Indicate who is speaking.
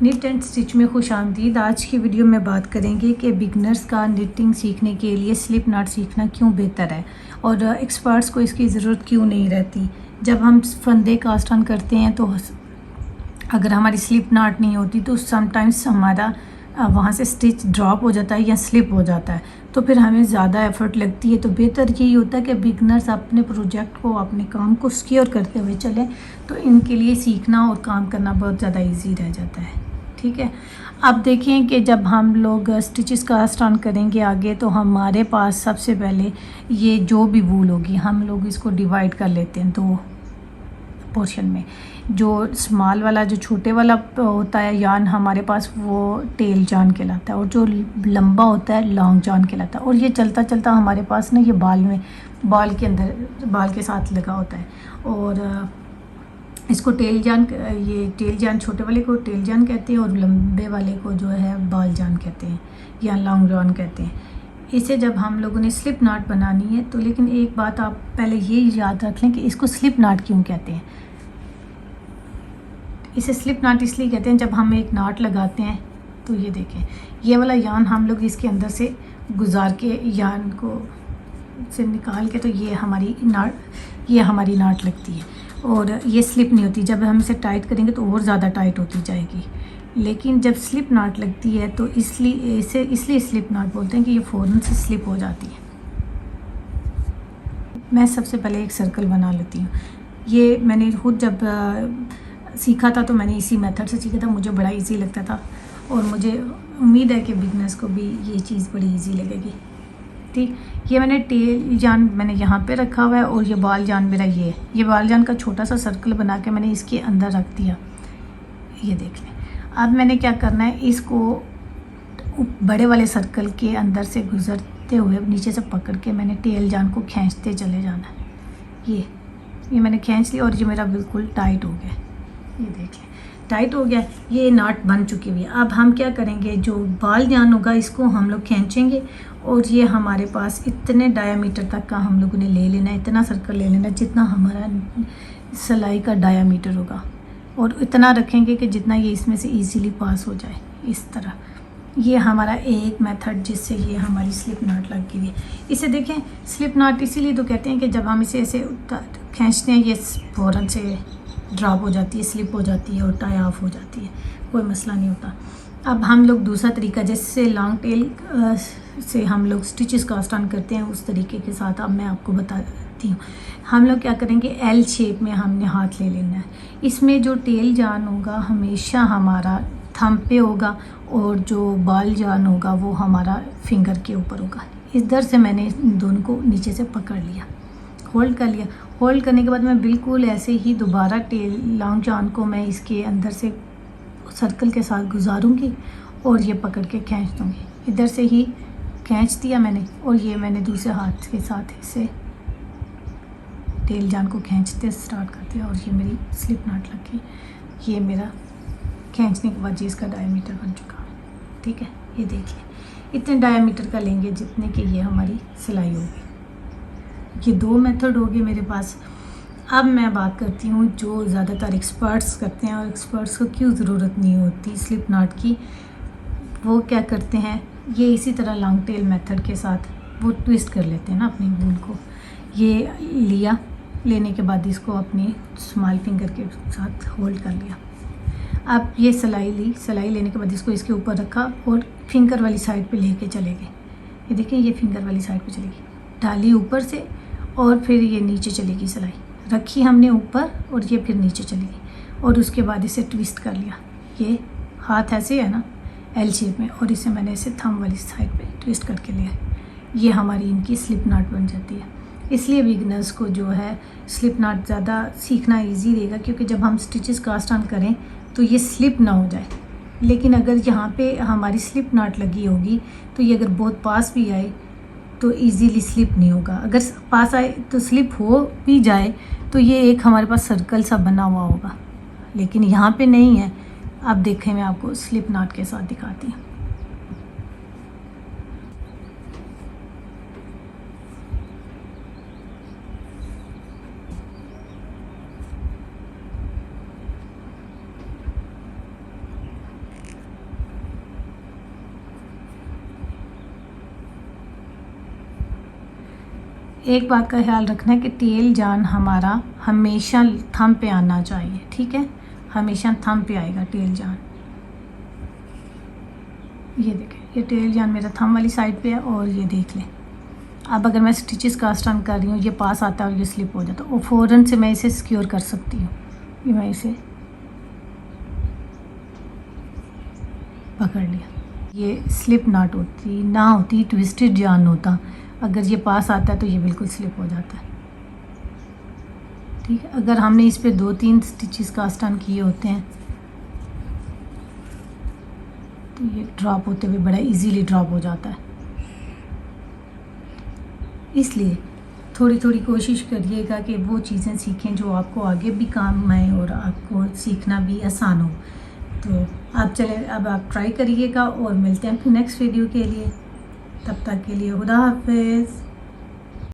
Speaker 1: Knit and stitch में खुशामदीद। आज की वीडियो में बात करेंगे कि बिगनर्स का निटिंग सीखने के लिए स्लिप नॉट सीखना क्यों बेहतर है और एक्सपर्ट्स को इसकी ज़रूरत क्यों नहीं रहती। जब हम फंदे कास्ट ऑन करते हैं तो अगर हमारी स्लिप नॉट नहीं होती तो समटाइम्स हमारा वहाँ से स्टिच ड्रॉप हो जाता है या स्लिप हो जाता है, तो फिर हमें ज़्यादा एफ़र्ट लगती है। तो बेहतर यही होता है कि बिगनर्स अपने प्रोजेक्ट को, अपने काम को सिक्योर करते हुए चलें, तो इनके लिए सीखना और काम करना बहुत ज़्यादा इजी रह जाता है। ठीक है, अब देखें कि जब हम लोग स्टिचेस कास्ट ऑन करेंगे आगे, तो हमारे पास सबसे पहले ये जो भी वूल होगी हम लोग इसको डिवाइड कर लेते हैं दो पोर्शन में। जो स्मॉल वाला, जो छोटे वाला होता है यान हमारे पास, वो टेल जान कहलाता है, और जो लंबा होता है लॉन्ग जान कहलाता है। और ये चलता चलता हमारे पास ना ये बाल के अंदर, बाल के साथ लगा होता है। और इसको टेल जान, ये टेल जान छोटे वाले को टेल जान कहते हैं और लंबे वाले को जो है बाल जान कहते हैं या लॉन्ग जान कहते हैं। इसे जब हम लोगों ने स्लिप नॉट बनानी है तो, लेकिन एक बात आप पहले ये याद रख लें कि इसको स्लिप नॉट क्यों कहते हैं। इसे स्लिप नॉट इसलिए कहते हैं, जब हम एक नॉट लगाते हैं तो ये देखें, ये वाला यान हम लोग इसके अंदर से गुजार के यान को से निकाल के, तो ये हमारी नॉट लगती है और ये स्लिप नहीं होती। जब हम इसे टाइट करेंगे तो और ज़्यादा टाइट होती जाएगी। लेकिन जब स्लिप नॉट लगती है तो इसलिए स्लिप नॉट बोलते हैं कि ये फ़ौरन से स्लिप हो जाती है। मैं सबसे पहले एक सर्कल बना लेती हूँ। ये मैंने खुद जब सीखा था तो मैंने इसी मेथड से सीखा था, मुझे बड़ा इजी लगता था और मुझे उम्मीद है कि बिगनर्स को भी ये चीज़ बड़ी इजी लगेगी। ठीक, ये मैंने टेल जान मैंने यहाँ पे रखा हुआ है और ये बाल जान मेरा ये बाल जान का छोटा सा सर्कल बना के मैंने इसके अंदर रख दिया। ये देख लें, अब मैंने क्या करना है, इसको बड़े वाले सर्कल के अंदर से गुजरते हुए नीचे से पकड़ के मैंने टेल जान को खींचते चले जाना है। ये मैंने खींच लिया और ये मेरा बिल्कुल टाइट हो गया। ये देख लें, टाइट हो गया, ये नॉट बन चुकी हुई है। अब हम क्या करेंगे, जो बाल जान होगा इसको हम लोग खींचेंगे और ये हमारे पास इतने डायामीटर तक का हम लोगों ने ले लेना है, इतना सर्कल ले लेना जितना हमारा सिलाई का डायामीटर होगा, और इतना रखेंगे कि जितना ये इसमें से इजीली पास हो जाए। इस तरह ये हमारा एक मेथड जिससे ये हमारी स्लिप नॉट लग गई है। इसे देखें, स्लिप नॉट इसीलिए तो कहते हैं कि जब हम इसे ऐसे खींचते हैं ये फ़ौरन से ड्रॉप हो जाती है, स्लिप हो जाती है और टाई ऑफ हो जाती है, कोई मसला नहीं होता। अब हम लोग दूसरा तरीका, जैसे लॉन्ग टेल से हम लोग स्टिचेस कास्ट ऑन करते हैं, उस तरीके के साथ अब मैं आपको बताती हूँ। हम लोग क्या करेंगे, एल शेप में हमने हाथ ले लेना है। इसमें जो टेल जान होगा हमेशा हमारा थंब पे होगा और जो बाल जान होगा वो हमारा फिंगर के ऊपर होगा। इधर से मैंने इन दोनों को नीचे से पकड़ लिया, होल्ड कर लिया। होल्ड करने के बाद मैं बिल्कुल ऐसे ही दोबारा टेल लॉन्ग जान को मैं इसके अंदर से सर्कल के साथ गुजारूंगी और ये पकड़ के खींच दूँगी। इधर से ही खींच दिया मैंने और ये मैंने दूसरे हाथ के साथ इसे टेल जान को खींचते स्टार्ट कर दिया और ये मेरी स्लिप नॉट लग गई। ये मेरा खींचने के बाद ये इसका डायमीटर बन चुका। ठीक है, ये देखिए, इतने डायमीटर का लेंगे जितने की ये हमारी सिलाई होगी। ये दो मेथड होगी मेरे पास। अब मैं बात करती हूँ जो ज़्यादातर एक्सपर्ट्स करते हैं और एक्सपर्ट्स को क्यों ज़रूरत नहीं होती स्लिप नॉट की। वो क्या करते हैं, ये इसी तरह लॉन्ग टेल मेथड के साथ वो ट्विस्ट कर लेते हैं ना अपनी वूल को। ये लेने के बाद इसको अपनी स्मॉल फिंगर के साथ होल्ड कर लिया। अब ये सिलाई लेने के बाद इसको इसके ऊपर रखा और फिंगर वाली साइड पे लेके चले गए। ये देखिए, ये फिंगर वाली साइड पे चलेगी, डाली ऊपर से और फिर ये नीचे चलेगी। सिलाई रखी हमने ऊपर और ये फिर नीचे चलेगी और उसके बाद इसे ट्विस्ट कर लिया। ये हाथ ऐसे है ना एल शेप में, और इसे मैंने इसे थंब वाली साइड पे ट्विस्ट करके लिया। ये हमारी इनकी स्लिप नॉट बन जाती है। इसलिए बिगनर्स को जो है स्लिप नॉट ज़्यादा सीखना इजी रहेगा, क्योंकि जब हम स्टिचेस कास्ट ऑन करें तो ये स्लिप ना हो जाए। लेकिन अगर यहाँ पे हमारी स्लिप नॉट लगी होगी तो ये अगर बहुत पास भी आए तो इजीली स्लिप नहीं होगा। अगर पास आए तो स्लिप हो भी जाए तो ये एक हमारे पास सर्कल सा बना हुआ होगा, लेकिन यहाँ पे नहीं है। अब देखें, मैं आपको स्लिप नॉट के साथ दिखाती हूँ। एक बात का ख्याल रखना है कि टेल जान हमारा हमेशा थंब पे आना चाहिए, ठीक है, हमेशा थंब पे आएगा टेल जान। ये देखें, ये टेल जान मेरा थंब वाली साइड पे है और ये देख लें। अब अगर मैं स्टिचेस कास्ट ऑन कर रही हूँ, ये पास आता है और ये स्लिप हो जाता है, और फ़ौरन से मैं इसे सिक्योर कर सकती हूँ। ये मैं इसे पकड़ लिया, ये स्लिप नाट होती ट्विस्टेड जान होता, अगर ये पास आता है तो ये बिल्कुल स्लिप हो जाता है, ठीक है। अगर हमने इस पे 2-3 स्टिचेस कास्ट ऑन किए होते हैं तो ये ड्रॉप होते हुए बड़ा इजीली ड्रॉप हो जाता है। इसलिए थोड़ी थोड़ी कोशिश करिएगा कि वो चीज़ें सीखें जो आपको आगे भी काम आए और आपको सीखना भी आसान हो। तो आप चले, अब आप ट्राई करिएगा और मिलते हैं फिर नेक्स्ट वीडियो के लिए। तब तक के लिए खुदा हाफिज़।